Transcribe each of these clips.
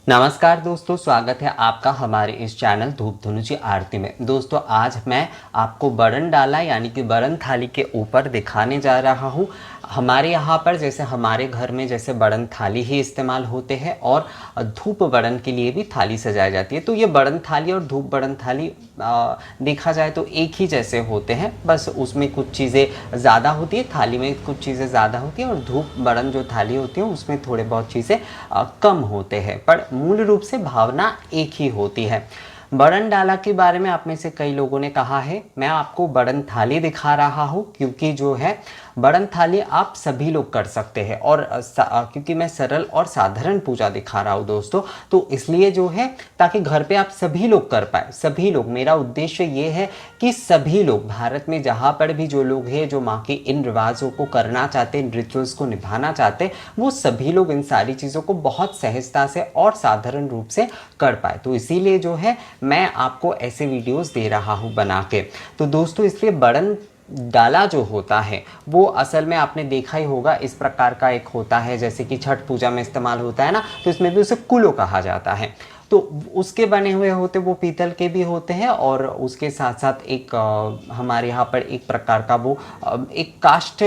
नमस्कार दोस्तों, स्वागत है आपका हमारे इस चैनल धूप धुनुची आरती में। दोस्तों आज मैं आपको बरन डाला यानी कि बरन थाली के ऊपर दिखाने जा रहा हूँ। हमारे यहाँ पर जैसे हमारे घर में जैसे बरन थाली ही इस्तेमाल होते हैं और धूप बरन के लिए भी थाली सजाई जाती है। तो ये बरन थाली और धूप बरन थाली देखा जाए तो एक ही जैसे होते हैं, बस उसमें कुछ चीज़ें ज़्यादा होती है, थाली में कुछ चीज़ें ज़्यादा होती हैं और धूप बरन जो थाली होती है उसमें थोड़े बहुत चीज़ें कम होते हैं, पर मूल रूप से भावना एक ही होती है। बड़न डाला के बारे में आप में से कई लोगों ने कहा है, मैं आपको बड़न थाली दिखा रहा हूँ क्योंकि जो है बड़न थाली आप सभी लोग कर सकते हैं और क्योंकि मैं सरल और साधारण पूजा दिखा रहा हूँ दोस्तों, तो इसलिए जो है ताकि घर पे आप सभी लोग कर पाए। सभी लोग, मेरा उद्देश्य ये है कि सभी लोग भारत में जहाँ पर भी जो लोग हैं जो माँ के इन रिवाजों को करना चाहते हैं, इन रिचुअल्स को निभाना चाहते हैं, वो सभी लोग इन सारी चीज़ों को बहुत सहजता से और साधारण रूप से कर पाए। तो इसीलिए जो है मैं आपको ऐसे वीडियोस दे रहा हूँ बना के। तो दोस्तों इसलिए बड़न डाला जो होता है वो असल में आपने देखा ही होगा, इस प्रकार का एक होता है जैसे कि छठ पूजा में इस्तेमाल होता है ना, तो इसमें भी उसे कुलो कहा जाता है। तो उसके बने हुए होते वो पीतल के भी होते हैं और उसके साथ साथ एक हमारे यहाँ पर एक प्रकार का वो एक काष्ठ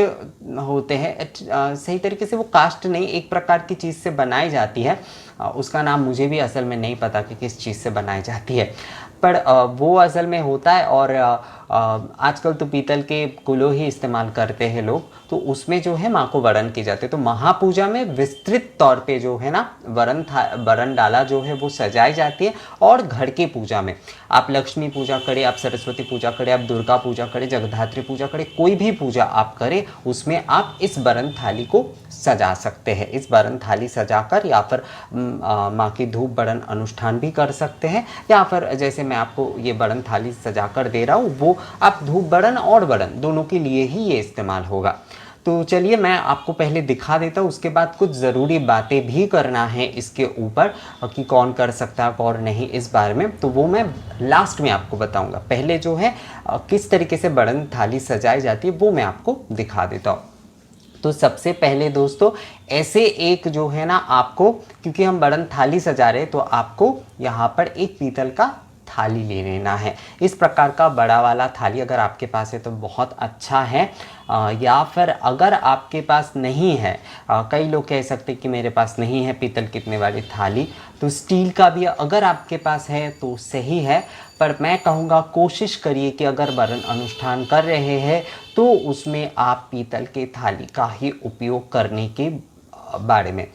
होते हैं। सही तरीके से वो काष्ठ नहीं, एक प्रकार की चीज़ से बनाई जाती है। उसका नाम मुझे भी असल में नहीं पता कि किस चीज़ से बनाई जाती है, पर वो असल में होता है। और आजकल तो पीतल के कुलो ही इस्तेमाल करते हैं लोग, तो उसमें जो है माँ को वरण की जाती है। तो महापूजा में विस्तृत तौर पे जो है ना वरण डाला जो है वो सजाई जाती है। और घर की पूजा में आप लक्ष्मी पूजा करें, आप सरस्वती पूजा करें, आप दुर्गा पूजा करें, जगधात्री पूजा करें, कोई भी पूजा आप करें उसमें आप इस वरण थाली को सजा सकते हैं। इस वरण थाली सजाकर या फिर माँ की धूप वरण अनुष्ठान भी कर सकते हैं, या फिर जैसे मैं आपको ये वरण थाली सजा कर दे रहा हूँ वो आप धूप वरण और वरण दोनों के लिए ही ये इस्तेमाल होगा। तो चलिए मैं आपको पहले दिखा देता हूँ, उसके बाद कुछ ज़रूरी बातें भी करना है इसके ऊपर कि कौन कर सकता है कौन नहीं, इस बारे में तो वो मैं लास्ट में आपको बताऊंगा। पहले जो है किस तरीके से वरण थाली सजाई जाती है वो मैं आपको दिखा देता हूँ। तो सबसे पहले दोस्तों ऐसे एक जो है ना आपको, क्योंकि हम बड़न थाली सजा रहे हैं तो आपको यहाँ पर एक पीतल का थाली ले लेना है। इस प्रकार का बड़ा वाला थाली अगर आपके पास है तो बहुत अच्छा है, या फिर अगर आपके पास नहीं है, कई लोग कह सकते हैं कि मेरे पास नहीं है पीतल कितने वाली थाली, तो स्टील का भी अगर आपके पास है तो सही है। पर मैं कहूँगा कोशिश करिए कि अगर वरण अनुष्ठान कर रहे हैं तो उसमें आप पीतल के थाली का ही उपयोग करने के बारे में।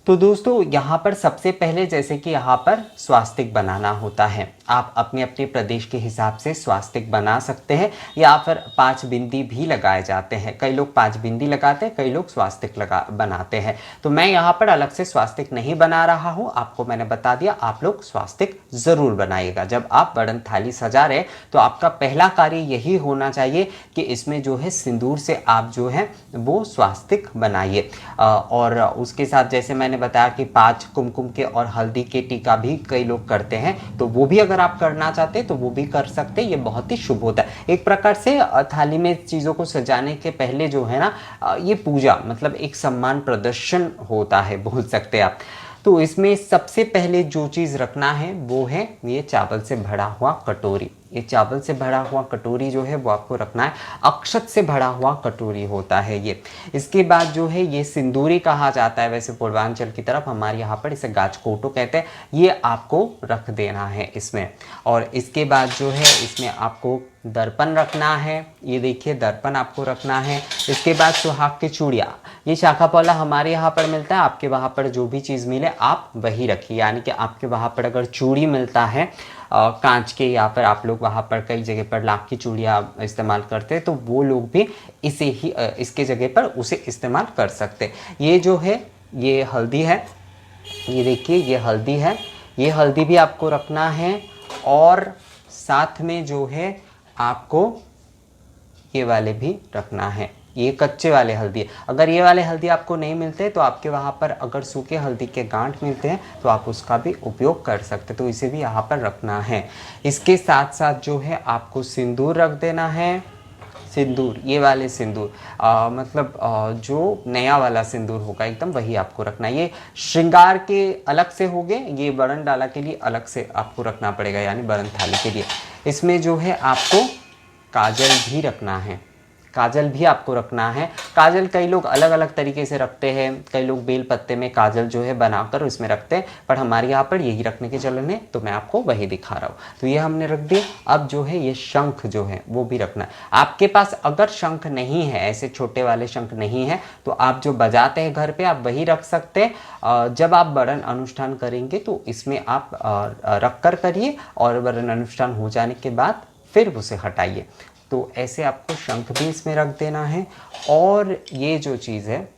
तो दोस्तों यहाँ पर सबसे पहले जैसे कि यहाँ पर स्वास्तिक बनाना होता है, आप अपने अपने प्रदेश के हिसाब से स्वास्तिक बना सकते हैं या फिर 5 बिंदी भी लगाए जाते हैं। कई लोग 5 बिंदी लगाते हैं, कई लोग स्वास्तिक बनाते हैं। तो मैं यहाँ पर अलग से स्वास्तिक नहीं बना रहा हूँ, आपको मैंने बता दिया। आप लोग स्वास्तिक ज़रूर बनाइएगा। जब आप वरण थाली सजा रहे तो आपका पहला कार्य यही होना चाहिए कि इसमें जो है सिंदूर से आप जो है वो स्वास्तिक बनाइए। और उसके साथ जैसे मैंने बताया कि 5 कुमकुम के और हल्दी के टीका भी कई लोग करते हैं, तो वो भी अगर आप करना चाहते हैं तो वो भी कर सकते हैं। ये बहुत ही शुभ होता है। एक प्रकार से थाली में चीज़ों को सजाने के पहले जो है ना ये पूजा मतलब एक सम्मान प्रदर्शन होता है, बोल सकते हैं आप। तो इसमें सबसे पहले जो चीज़ रखना है वो है ये चावल से भरा हुआ कटोरी। ये चावल से भरा हुआ कटोरी जो है वो आपको रखना है। अक्षत से भरा हुआ कटोरी होता है ये। इसके बाद जो है ये सिंदूरी कहा जाता है, वैसे पूर्वांचल की तरफ, हमारे यहाँ पर इसे गाजकोटो कहते हैं। ये आपको रख देना है इसमें। और इसके बाद जो है इसमें आपको दर्पण रखना है। ये देखिए दर्पण आपको रखना है। इसके बाद सुहाग की चूड़िया, ये शाखा पौला हमारे यहाँ पर मिलता है, आपके वहाँ पर जो भी चीज़ मिले आप वही रखिए। यानी कि आपके वहाँ पर अगर चूड़ी मिलता है कांच के, या फिर आप लोग वहाँ पर कई जगह पर लाख की चूड़ियाँ इस्तेमाल करते हैं, तो वो लोग भी इसे ही इसके जगह पर उसे इस्तेमाल कर सकते हैं। ये जो है ये हल्दी है, ये देखिए ये हल्दी है, ये हल्दी भी आपको रखना है। और साथ में जो है आपको ये वाले भी रखना है, ये कच्चे वाले हल्दी है। अगर ये वाले हल्दी आपको नहीं मिलते तो आपके वहाँ पर अगर सूखे हल्दी के गांठ मिलते हैं तो आप उसका भी उपयोग कर सकते हैं, तो इसे भी यहाँ पर रखना है। इसके साथ साथ जो है आपको सिंदूर रख देना है। सिंदूर, ये वाले सिंदूर मतलब जो नया वाला सिंदूर होगा एकदम वही आपको रखना है। ये श्रृंगार के अलग से हो गए, ये बरन डाला के लिए अलग से आपको रखना पड़ेगा, यानी बरन थाली के लिए। इसमें जो है आपको काजल भी रखना है, काजल भी आपको रखना है। काजल कई लोग अलग अलग तरीके से रखते हैं, कई लोग बेल पत्ते में काजल जो है बनाकर उसमें रखते हैं, पर हमारे यहाँ पर यही रखने के चलन है, तो मैं आपको वही दिखा रहा हूँ। तो ये हमने रख दिया। अब जो है ये शंख जो है वो भी रखना है। आपके पास अगर शंख नहीं है, ऐसे छोटे वाले शंख नहीं है, तो आप जो बजाते हैं घर पे आप वही रख सकते हैं। जब आप वरण अनुष्ठान करेंगे तो इसमें आप रख कर करिए, और वरण अनुष्ठान हो जाने के बाद फिर उसे हटाइए। तो ऐसे आपको शंख भी इसमें रख देना है। और ये जो चीज़ है,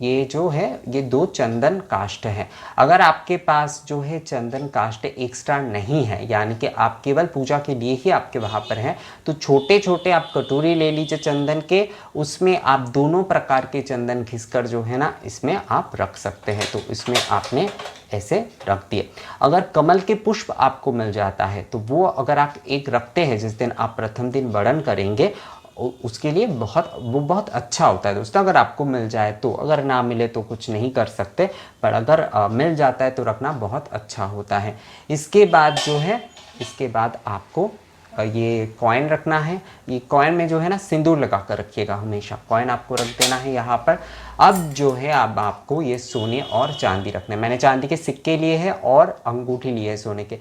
ये जो है ये 2 चंदन काष्ठ है। अगर आपके पास जो है चंदन काष्ठ एक्स्ट्रा नहीं है, यानी कि आप केवल पूजा के लिए ही आपके वहाँ पर हैं, तो छोटे छोटे आप कटोरी ले लीजिए चंदन के, उसमें आप दोनों प्रकार के चंदन घिसकर जो है ना इसमें आप रख सकते हैं। तो इसमें आपने ऐसे रख दिए। अगर कमल के पुष्प आपको मिल जाता है तो वो अगर आप एक रखते हैं, जिस दिन आप प्रथम दिन वरण करेंगे, उसके लिए बहुत अच्छा होता है दोस्तों। अगर आपको मिल जाए तो, अगर ना मिले तो कुछ नहीं कर सकते, पर अगर मिल जाता है तो रखना बहुत अच्छा होता है। इसके बाद जो है, इसके बाद आपको ये कॉइन रखना है। ये कॉइन में जो है ना सिंदूर लगा कर रखिएगा हमेशा, कॉइन आपको रख देना है यहाँ पर। अब जो है अब आपको ये सोने और चांदी रखना है। मैंने चांदी के सिक्के लिए हैं और अंगूठी लिए है सोने के।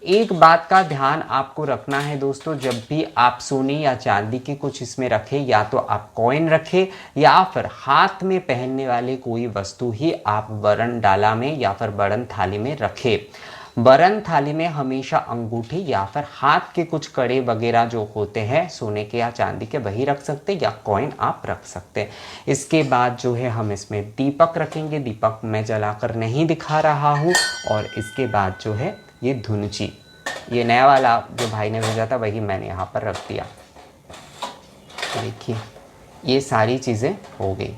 एक बात का ध्यान आपको रखना है दोस्तों, जब भी आप सोने या चांदी के कुछ इसमें रखें, या तो आप कॉइन रखें या फिर हाथ में पहनने वाली कोई वस्तु ही आप वरण डाला में या फिर वरण थाली में रखें। वरण थाली में हमेशा अंगूठी या फिर हाथ के कुछ कड़े वगैरह जो होते हैं सोने के या चांदी के वही रख सकते हैं, या कॉइन आप रख सकते हैं। इसके बाद जो है हम इसमें दीपक रखेंगे। दीपक मैं जलाकर नहीं दिखा रहा हूँ। और इसके बाद जो है ये धुनुची, ये नया वाला जो भाई ने भेजा था वही मैंने यहाँ पर रख दिया। देखिए ये सारी चीज़ें हो गई,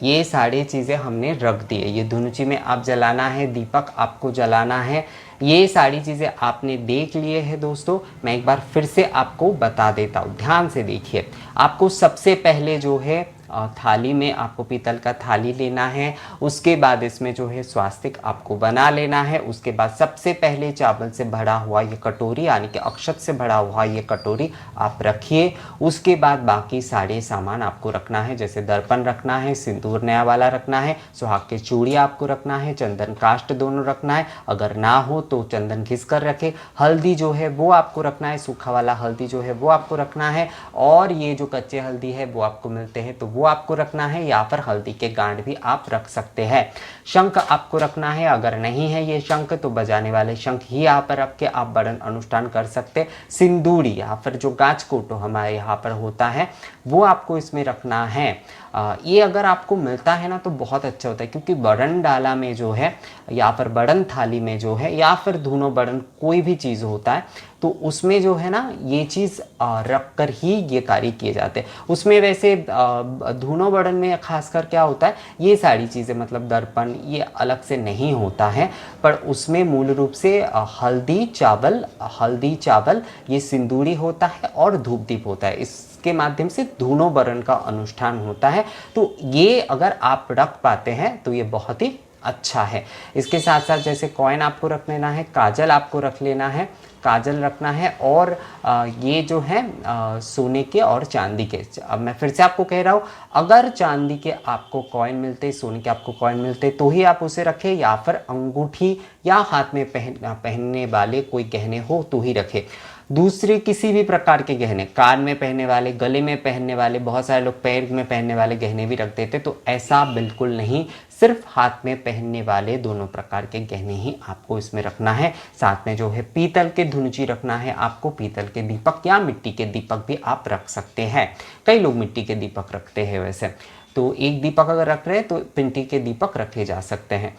ये सारी चीज़ें हमने रख दी है। ये धुनुची में आप जलाना है, दीपक आपको जलाना है, ये सारी चीज़ें आपने देख लिए हैं दोस्तों। मैं एक बार फिर से आपको बता देता हूँ, ध्यान से देखिए। आपको सबसे पहले जो है थाली में आपको पीतल का थाली लेना है। उसके बाद इसमें जो है स्वास्तिक आपको बना लेना है। उसके बाद सबसे पहले चावल से भरा हुआ ये कटोरी, यानी कि अक्षत से भरा हुआ ये कटोरी आप रखिए। उसके बाद बाकी सारे सामान आपको रखना है, जैसे दर्पण रखना है, सिंदूर नया वाला रखना है, सुहाग के चूड़ी आपको रखना है, चंदन काष्ठ दोनों रखना है। अगर ना हो तो चंदन घिस कर रखे। हल्दी जो है वो आपको रखना है, सूखा वाला हल्दी जो है वो आपको रखना है। और ये जो कच्चे हल्दी है वो आपको मिलते हैं तो वो आपको रखना है, या फिर हल्दी के गांठ भी आप रख सकते हैं। शंख आपको रखना है, अगर नहीं है ये शंख तो बजाने वाले शंख ही यहाँ पर रख के आप वरण अनुष्ठान कर सकते। सिंदूरी या फिर जो गाछकोटो हमारे यहाँ पर होता है वो आपको इसमें रखना है। ये अगर आपको मिलता है ना तो बहुत अच्छा होता है, क्योंकि वरण डाला में जो है या फिर वरण थाली में जो है या फिर धुनो वरण कोई भी चीज़ होता है तो उसमें जो है ना ये चीज़ रख कर ही ये कार्य किए जाते हैं। उसमें वैसे धुनो वरण में खासकर क्या होता है, ये सारी चीज़ें मतलब दर्पण ये अलग से नहीं होता है, पर उसमें मूल रूप से हल्दी चावल ये सिंदूरी होता है और धूप दीप होता है। इसके माध्यम से धुनो वरण का अनुष्ठान होता है। तो ये अगर आप रख पाते हैं तो ये बहुत ही अच्छा है। इसके साथ साथ जैसे कॉइन आपको रख लेना है, काजल आपको रख लेना है, काजल रखना है। और ये जो है सोने के और चांदी के, अब मैं फिर से आपको कह रहा हूँ, अगर चांदी के आपको कॉइन मिलते, सोने के आपको कॉइन मिलते तो ही आप उसे रखें, या फिर अंगूठी या हाथ में पहनने वाले कोई गहने हो तो ही रखें। दूसरे किसी भी प्रकार के गहने, कान में पहनने वाले, गले में पहनने वाले, बहुत सारे लोग पैर में पहनने वाले गहने भी रख देते, तो ऐसा बिल्कुल नहीं। सिर्फ हाथ में पहनने वाले दोनों प्रकार के गहने ही आपको इसमें रखना है। साथ में जो है पीतल के धुनुची रखना है आपको, पीतल के दीपक या मिट्टी के दीपक भी आप रख सकते हैं। कई लोग मिट्टी के दीपक रखते हैं वैसे, तो एक दीपक अगर रख रहे हैं तो मिट्टी के दीपक रखे जा सकते हैं।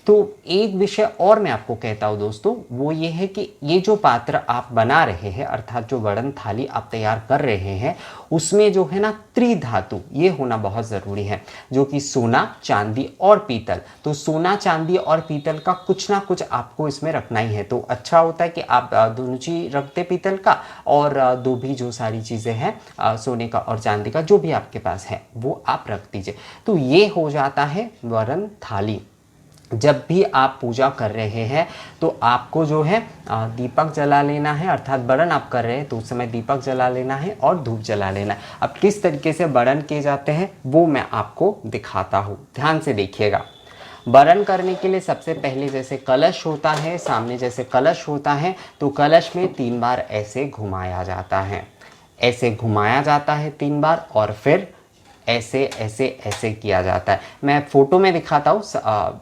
तो एक विषय और मैं आपको कहता हूँ दोस्तों, वो ये है कि ये जो पात्र आप बना रहे हैं, अर्थात जो वरण थाली आप तैयार कर रहे हैं, उसमें जो है ना त्रिधातु ये होना बहुत ज़रूरी है, जो कि सोना, चांदी और पीतल। तो सोना, चांदी और पीतल का कुछ ना कुछ आपको इसमें रखना ही है। तो अच्छा होता है कि आप दोनों चीज रखते पीतल का, और दो भी जो सारी चीज़ें हैं सोने का और चांदी का जो भी आपके पास है वो आप रख दीजिए। तो ये हो जाता है वरण थाली। जब भी आप पूजा कर रहे हैं तो आपको जो है दीपक जला लेना है, अर्थात बरन आप कर रहे हैं तो उस समय दीपक जला लेना है और धूप जला लेना है। अब किस तरीके से बरन किए जाते हैं वो मैं आपको दिखाता हूँ, ध्यान से देखिएगा। बरन करने के लिए सबसे पहले जैसे कलश होता है, सामने जैसे कलश होता है, तो कलश में 3 बार ऐसे घुमाया जाता है, ऐसे घुमाया जाता है 3 बार, और फिर ऐसे ऐसे ऐसे किया जाता है। मैं फोटो में दिखाता हूँ,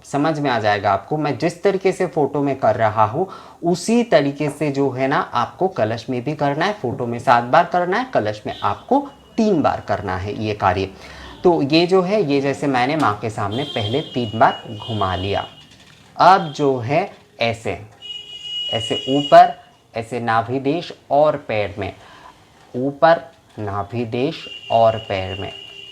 समझ में आ जाएगा आपको। मैं जिस तरीके से फोटो में कर रहा हूँ उसी तरीके से जो है ना आपको कलश में भी करना है। फोटो में 7 बार करना है, कलश में आपको 3 बार करना है ये कार्य। तो ये जो है, ये जैसे मैंने माँ के सामने पहले 3 बार घुमा लिया। अब जो है ऐसे ऐसे ऊपर, ऐसे नाभि देश और पैर में, ऊपर नाभि देश और पैर में,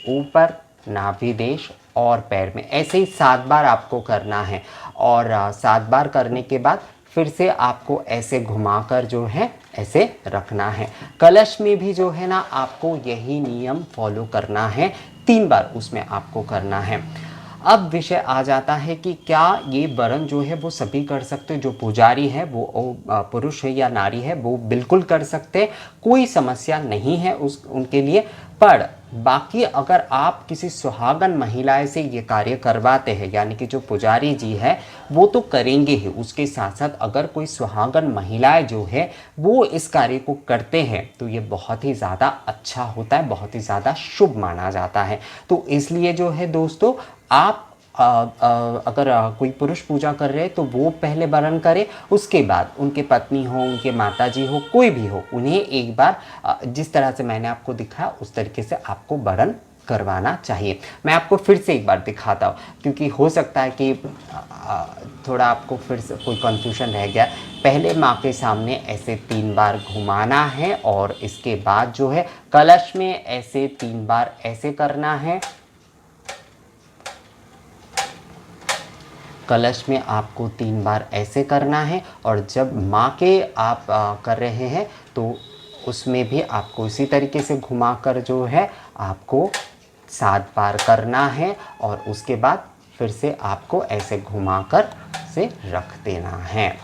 ऊपर नाभि देश और पैर में, ऐसे ही 7 बार आपको करना है। और 7 बार करने के बाद फिर से आपको ऐसे घुमाकर जो है ऐसे रखना है। कलश में भी जो है ना आपको यही नियम फॉलो करना है, 3 बार उसमें आपको करना है। अब विषय आ जाता है कि क्या ये वरण जो है वो सभी कर सकते, जो पुजारी है वो पुरुष है या नारी है वो बिल्कुल कर सकते, कोई समस्या नहीं है उनके लिए। पर बाकी अगर आप किसी सुहागन महिला से ये कार्य करवाते हैं, यानी कि जो पुजारी जी है वो तो करेंगे ही, उसके साथ साथ अगर कोई सुहागन महिलाएं जो है वो इस कार्य को करते हैं तो ये बहुत ही ज़्यादा अच्छा होता है, बहुत ही ज़्यादा शुभ माना जाता है। तो इसलिए जो है दोस्तों, आप अगर कोई पुरुष पूजा कर रहे हैं तो वो पहले वरण करे, उसके बाद उनके पत्नी हो, उनके माता जी हो, कोई भी हो, उन्हें एक बार जिस तरह से मैंने आपको दिखाया उस तरीके से आपको वरण करवाना चाहिए। मैं आपको फिर से एक बार दिखाता हूँ, क्योंकि हो सकता है कि थोड़ा आपको फिर से कोई कंफ्यूजन रह गया। पहले माँ के सामने ऐसे 3 बार घुमाना है, और इसके बाद जो है कलश में ऐसे 3 बार ऐसे करना है। कलश में आपको 3 बार ऐसे करना है, और जब माँ के आप कर रहे हैं तो उसमें भी आपको इसी तरीके से घुमाकर जो है आपको 7 बार करना है, और उसके बाद फिर से आपको ऐसे घुमाकर से रख देना है।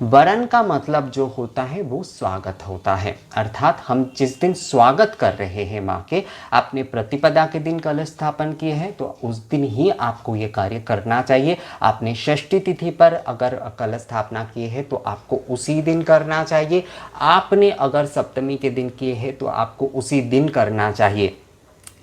वरण का मतलब जो होता है वो स्वागत होता है, अर्थात हम जिस दिन स्वागत कर रहे हैं माँ के, आपने प्रतिपदा के दिन कलश स्थापन किए हैं तो उस दिन ही आपको ये कार्य करना चाहिए। आपने षष्ठी तिथि पर अगर कलश स्थापना किए हैं तो आपको उसी दिन करना चाहिए। आपने अगर सप्तमी के दिन किए हैं तो आपको उसी दिन करना चाहिए।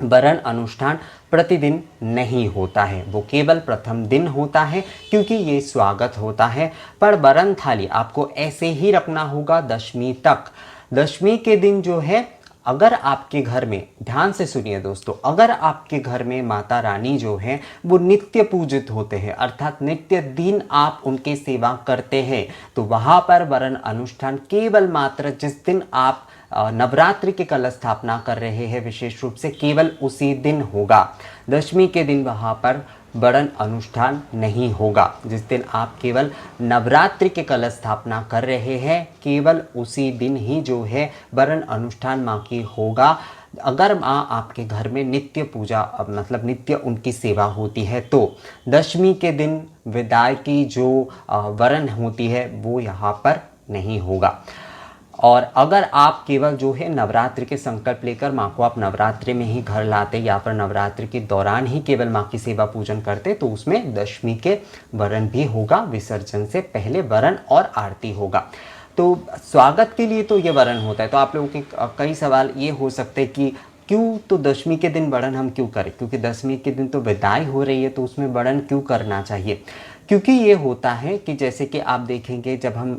वरण अनुष्ठान प्रतिदिन नहीं होता है, वो केवल प्रथम दिन होता है, क्योंकि ये स्वागत होता है। पर वरण थाली आपको ऐसे ही रखना होगा दशमी तक। दशमी के दिन जो है, अगर आपके घर में, ध्यान से सुनिए दोस्तों, अगर आपके घर में माता रानी जो है वो नित्य पूजित होते हैं, अर्थात नित्य दिन आप उनके सेवा करते हैं, तो वहाँ पर वरण अनुष्ठान केवल मात्र जिस दिन आप नवरात्रि के कलश स्थापना कर रहे हैं विशेष रूप से, केवल उसी दिन होगा। दशमी के दिन वहाँ पर वरण अनुष्ठान नहीं होगा। जिस दिन आप केवल नवरात्रि के कलश स्थापना कर रहे हैं, केवल उसी दिन ही जो है वरण अनुष्ठान माँ की होगा। अगर माँ आपके घर में नित्य पूजा, मतलब नित्य उनकी सेवा होती है, तो दशमी के दिन विदाई की जो वरण होती है वो यहाँ पर नहीं होगा। और अगर आप केवल जो है नवरात्रि के संकल्प लेकर माँ को आप नवरात्रि में ही घर लाते, या फिर नवरात्रि के दौरान ही केवल माँ की सेवा पूजन करते, तो उसमें दशमी के वरण भी होगा, विसर्जन से पहले वरण और आरती होगा। तो स्वागत के लिए तो ये वरण होता है। तो आप लोगों के कई सवाल ये हो सकते हैं कि क्यों तो दशमी के दिन वरण हम क्यों करें, क्योंकि दशमी के दिन तो विदाई हो रही है तो उसमें वरण क्यों करना चाहिए। क्योंकि ये होता है कि जैसे कि आप देखेंगे जब हम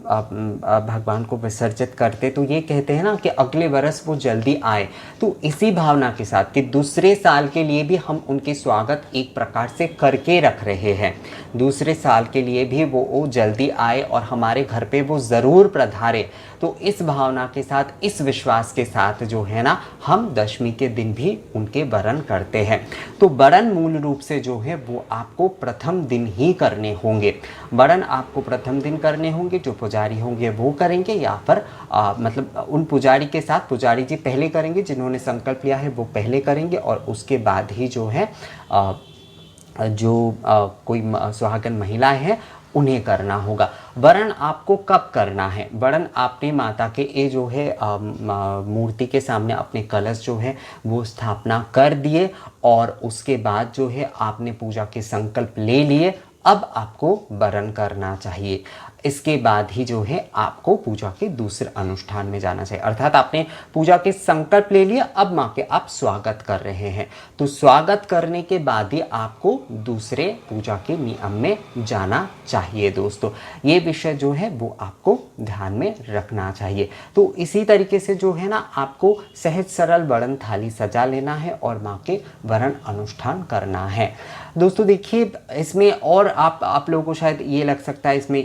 भगवान को विसर्जित करते तो ये कहते हैं ना कि अगले वर्ष वो जल्दी आए। तो इसी भावना के साथ कि दूसरे साल के लिए भी हम उनके स्वागत एक प्रकार से करके रख रहे हैं, दूसरे साल के लिए भी वो जल्दी आए और हमारे घर पे वो ज़रूर पधारे। तो इस भावना के साथ, इस विश्वास के साथ जो है ना हम दशमी के दिन भी उनके वरण करते हैं। तो वरण मूल रूप से जो है वो आपको प्रथम दिन ही करने होंगे। वरण आपको प्रथम दिन करने होंगे, जो पुजारी होंगे वो करेंगे, या फिर मतलब उन पुजारी के साथ पुजारी जी पहले करेंगे, जिन्होंने संकल्प लिया है वो पहले करेंगे, और उसके बाद ही जो है कोई सुहागन महिला है उन्हें करना होगा। वरण आपको कब करना है? वरण आपने माता के ये जो है मूर्ति के सामने अपने कलश जो है वो स्थापना कर दिए, और उसके बाद जो है आपने पूजा के संकल्प ले लिए। अब आपको वरण करना चाहिए। इसके बाद ही जो है आपको पूजा के दूसरे अनुष्ठान में जाना चाहिए। अर्थात आपने पूजा के संकल्प ले लिया, अब माँ के आप स्वागत कर रहे हैं, तो स्वागत करने के बाद ही आपको दूसरे पूजा के नियम में जाना चाहिए। दोस्तों ये विषय जो है वो आपको ध्यान में रखना चाहिए। तो इसी तरीके से जो है ना आपको सहज सरल वरण थाली सजा लेना है और माँ के वरण अनुष्ठान करना है। दोस्तों देखिए इसमें और आप लोगों को शायद ये लग सकता है इसमें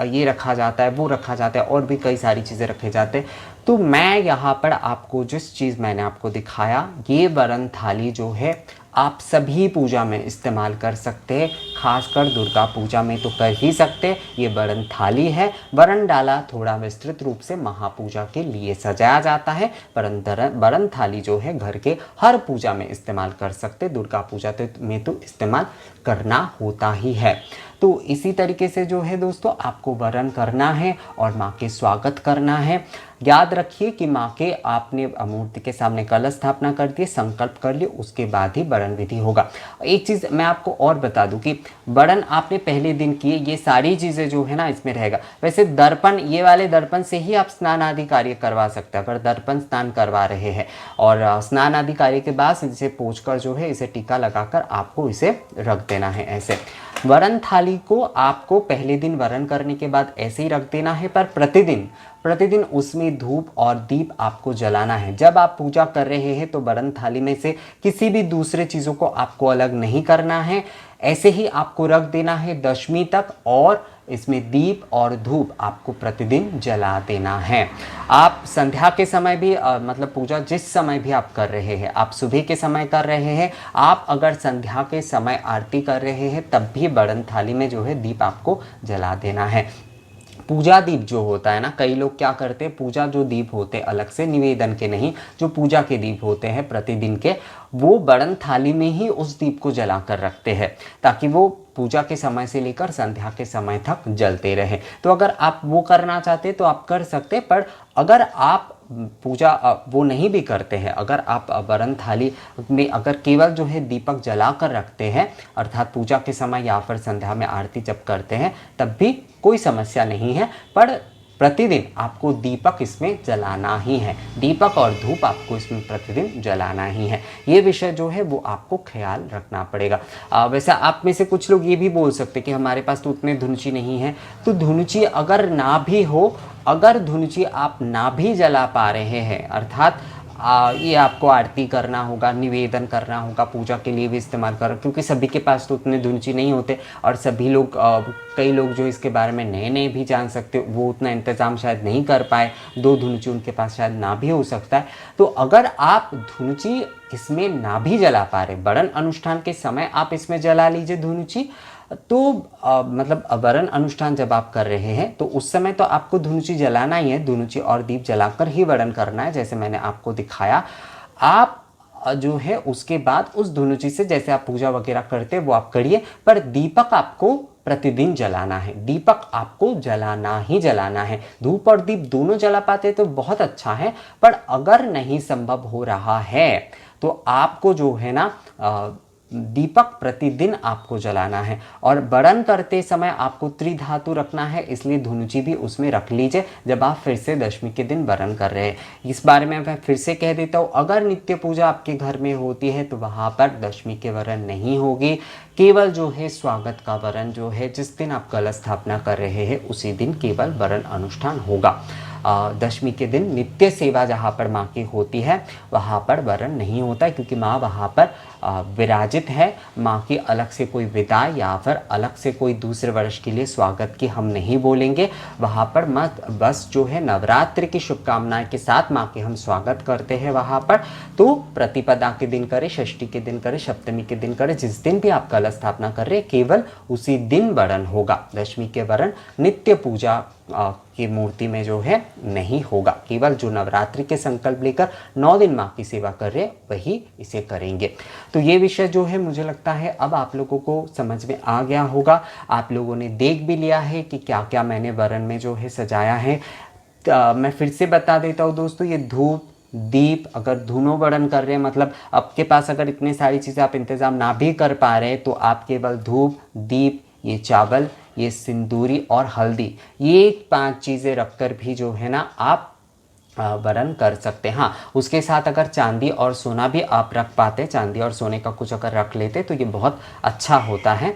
ये रखा जाता है, वो रखा जाता है, और भी कई सारी चीज़ें रखे जाते हैं। तो मैं यहाँ पर आपको जिस चीज़ मैंने आपको दिखाया, ये वरण थाली जो है आप सभी पूजा में इस्तेमाल कर सकते हैं, खासकर दुर्गा पूजा में तो कर ही सकते हैं। ये वरण थाली है। वरण डाला थोड़ा विस्तृत रूप से महापूजा के लिए सजाया जाता है, परंतु वरण थाली जो है घर के हर पूजा में इस्तेमाल कर सकते, दुर्गा पूजा में तो इस्तेमाल करना होता ही है। तो इसी तरीके से जो है दोस्तों आपको वरण करना है और माँ के स्वागत करना है। याद रखिए कि माँ के आपने मूर्ति के सामने कलश स्थापना कर दिए, संकल्प कर लिए, उसके बाद ही वरण विधि होगा। एक चीज़ मैं आपको और बता दूं कि वरण आपने पहले दिन किए, ये सारी चीज़ें जो है ना इसमें रहेगा। वैसे दर्पण, ये वाले दर्पण से ही आप स्नान आदि कार्य करवा सकते हैं। अगर दर्पण स्नान करवा रहे हैं और स्नान आदि कार्य के बाद इसे पोंछकर जो है इसे टीका लगाकर आपको इसे रख देना है। ऐसे वरण थाली को आपको पहले दिन वरण करने के बाद ऐसे ही रख देना है, पर प्रतिदिन उसमें धूप और दीप आपको जलाना है। जब आप पूजा कर रहे हैं तो वरण थाली में से किसी भी दूसरे चीज़ों को आपको अलग नहीं करना है, ऐसे ही आपको रख देना है दशमी तक, और इसमें दीप और धूप आपको प्रतिदिन जला देना है। आप संध्या के समय भी मतलब पूजा जिस समय भी आप कर रहे हैं, आप सुबह के समय कर रहे हैं, आप अगर संध्या के समय आरती कर रहे हैं तब भी वरण थाली में जो है दीप आपको जला देना है। पूजा दीप जो होता है ना, कई लोग क्या करते हैं, पूजा जो दीप होते हैं अलग से, निवेदन के नहीं, जो पूजा के दीप होते हैं प्रतिदिन के, वो वरण थाली में ही उस दीप को जला कर रखते हैं, ताकि वो पूजा के समय से लेकर संध्या के समय तक जलते रहे। तो अगर आप वो करना चाहते तो आप कर सकते, पर अगर आप पूजा वो नहीं भी करते हैं, अगर आप वरण थाली में अगर केवल जो है दीपक जला कर रखते हैं, अर्थात पूजा के समय या फिर संध्या में आरती जब करते हैं तब भी कोई समस्या नहीं है, पर प्रतिदिन आपको दीपक इसमें जलाना ही है। दीपक और धूप आपको इसमें प्रतिदिन जलाना ही है। ये विषय जो है वो आपको ख्याल रखना पड़ेगा। वैसे आप में से कुछ लोग ये भी बोल सकते कि हमारे पास तो उतने धुनुची नहीं है, तो धुनुची अगर ना भी हो, अगर धुनुची आप ना भी जला पा रहे हैं, अर्थात ये आपको आरती करना होगा, निवेदन करना होगा, पूजा के लिए भी इस्तेमाल कर, क्योंकि सभी के पास तो उतने धुनुची नहीं होते, और सभी लोग कई लोग जो इसके बारे में नए नए भी जान सकते, वो उतना इंतज़ाम शायद नहीं कर पाए, 2 धुनुची उनके पास शायद ना भी हो सकता है। तो अगर आप धुनुची इसमें ना भी जला पा रहे, वरण अनुष्ठान के समय आप इसमें जला लीजिए धुनुची, तो मतलब वरण अनुष्ठान जब आप कर रहे हैं तो उस समय तो आपको धुनुची जलाना ही है, धुनुची और दीप जलाकर ही वरण करना है, जैसे मैंने आपको दिखाया। आप जो है उसके बाद उस धुनुची से जैसे आप पूजा वगैरह करते हैं वो आप करिए, पर दीपक आपको प्रतिदिन जलाना है, दीपक आपको जलाना ही जलाना है। धूप और दीप दोनों जला पाते तो बहुत अच्छा है, पर अगर नहीं संभव हो रहा है तो आपको जो है ना दीपक प्रतिदिन आपको जलाना है। और वरण करते समय आपको त्रिधातु रखना है, इसलिए धुनुची भी उसमें रख लीजिए जब आप फिर से दशमी के दिन वरण कर रहे हैं। इस बारे में मैं फिर से कह देता हूँ, अगर नित्य पूजा आपके घर में होती है तो वहाँ पर दशमी के वरण नहीं होगी, केवल जो है स्वागत का वरण जो है जिस दिन आप कलश स्थापना कर रहे हैं उसी दिन केवल वरण अनुष्ठान होगा। दशमी के दिन नित्य सेवा जहाँ पर माँ की होती है वहाँ पर वरण नहीं होता है, क्योंकि माँ वहाँ पर विराजित है। माँ की अलग से कोई विदाई या फिर अलग से कोई दूसरे वर्ष के लिए स्वागत की हम नहीं बोलेंगे। वहाँ पर मत बस जो है नवरात्रि की शुभकामनाएं के साथ माँ के हम स्वागत करते हैं वहाँ पर। तो प्रतिपदा के दिन करें, षष्ठी के दिन करें, सप्तमी के दिन करें, जिस दिन भी आप कलश स्थापना कर रहे हैं केवल उसी दिन वरण होगा। दशमी के वरण नित्य पूजा की मूर्ति में जो है नहीं होगा। केवल जो नवरात्रि के संकल्प लेकर 9 दिन माँ की सेवा कर रहे वही इसे करेंगे। तो ये विषय जो है मुझे लगता है अब आप लोगों को समझ में आ गया होगा। आप लोगों ने देख भी लिया है कि क्या क्या मैंने वरण में जो है सजाया है। मैं फिर से बता देता हूँ दोस्तों, ये धूप दीप अगर धुनो वरण कर रहे हैं, मतलब आपके पास अगर इतनी सारी चीज़ें आप इंतज़ाम ना भी कर पा रहे तो आप केवल धूप दीप, ये चावल, ये सिंदूरी और हल्दी, ये 5 चीज़ें रखकर भी जो है ना आप वरण कर सकते हैं। हाँ, उसके साथ अगर चांदी और सोना भी आप रख पाते, चांदी और सोने का कुछ अगर रख लेते तो ये बहुत अच्छा होता है।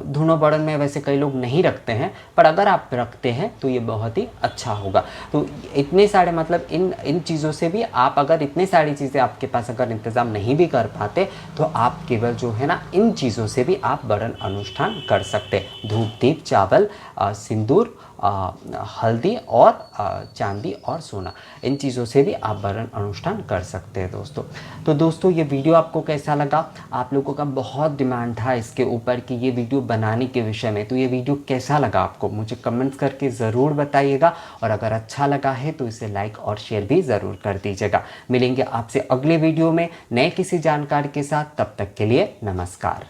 धुनो वरण में वैसे कई लोग नहीं रखते हैं, पर अगर आप रखते हैं तो ये बहुत ही अच्छा होगा। तो इतने सारे मतलब इन चीज़ों से भी आप अगर इतनी सारी चीज़ें आपके पास अगर इंतज़ाम नहीं भी कर पाते तो आप केवल जो है ना इन चीज़ों से भी आप वरण अनुष्ठान कर सकते। धूप दीप चावल सिंदूर हल्दी और चांदी और सोना, इन चीज़ों से भी आप वरण अनुष्ठान कर सकते हैं दोस्तों। तो दोस्तों ये वीडियो आपको कैसा लगा? आप लोगों का बहुत डिमांड था इसके ऊपर कि ये वीडियो बनाने के विषय में, तो ये वीडियो कैसा लगा आपको मुझे कमेंट्स करके ज़रूर बताइएगा। और अगर अच्छा लगा है तो इसे लाइक और शेयर भी ज़रूर कर दीजिएगा। मिलेंगे आपसे अगले वीडियो में नए किसी जानकारी के साथ, तब तक के लिए नमस्कार।